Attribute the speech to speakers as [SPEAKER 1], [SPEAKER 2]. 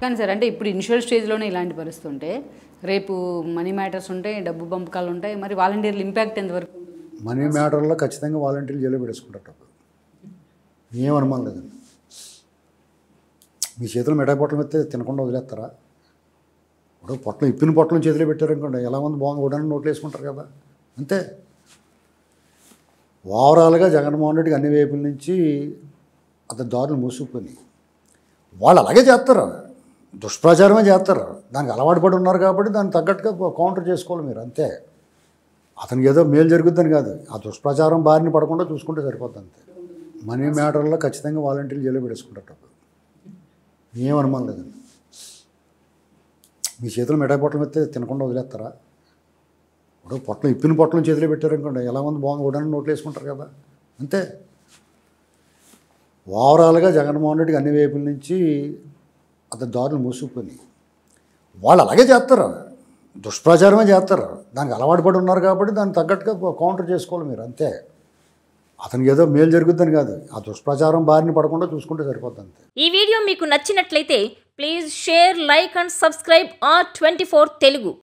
[SPEAKER 1] కానీ సార్ అంటే ఇప్పుడు ఇనిషియల్ స్టేజ్లోనే ఇలాంటి పరిస్థితి ఉంటే రేపు మనీ మ్యాటర్స్ ఉంటాయి, డబ్బు పంపకాలు ఉంటాయి, మరి వాలంటీర్ల ఇంపాక్ట్ ఎంతవరకు?
[SPEAKER 2] మనీ మ్యాటర్లో ఖచ్చితంగా వాలంటీర్లు జైలు పెట్టేసుకుంటారు. ఏం అనుమానం లేదండి. మీ చేతులు మిఠాయి పొట్లం ఎత్తే తినకుండా వదిలేస్తారా? ఇప్పుడు పొట్లం ఇప్పిన పొట్లం చేతిలో పెట్టారనుకోండి, ఎలా ఉంది బాగుంది కూడా నోట్లు వేసుకుంటారు కదా, అంతే. ఓవరాల్గా జగన్మోహన్ రెడ్డికి అన్ని వైపుల నుంచి అతని దారులు మూసుకుపోయినాయి. వాళ్ళు అలాగే చేస్తారు, దుష్ప్రచారమే చేస్తారు. దానికి అలవాటు పడి ఉన్నారు కాబట్టి దానికి తగ్గట్టుగా కౌంటర్ చేసుకోవాలి మీరు, అంతే. అతనికి ఏదో మేలు జరుగుద్దని కాదు, ఆ దుష్ప్రచారం బారిన పడకుండా చూసుకుంటే సరిపోద్ది, అంతే. మనీ మ్యాటర్లో ఖచ్చితంగా వాలంటీర్లు జైలు పెట్టేసుకుంటారు. ఏం అనుమానం లేదండి. మీ చేతులు మిఠాయి పొట్లం ఎత్తే తినకుండా వదిలేస్తారా? ఇప్పుడు పొట్లం ఇప్పిన పొట్లం చేతిలో పెట్టారనుకోండి, ఎలా ఉంది బాగుంది కూడా నోట్లు వేసుకుంటారు కదా, అంతే. ఓవరాల్గా జగన్మోహన్ రెడ్డికి అన్ని వైపుల నుంచి అతని దారులు మూసుకుపోయినాయి. వాళ్ళు అలాగే చేస్తారు, దుష్ప్రచారమే చేస్తారు. దానికి అలవాటు పడి ఉన్నారు కాబట్టి దానికి తగ్గట్టుగా కౌంటర్ చేసుకోవాలి మీరు, అంతే. అతనికి ఏదో మేలు జరుగుద్దని కాదు, ఆ దుష్ప్రచారం బారిన పడకుండా చూసుకుంటే సరిపోద్ది, అంతే.
[SPEAKER 3] ఈ వీడియో మీకు నచ్చినట్లయితే please share, like and subscribe R24 Telugu.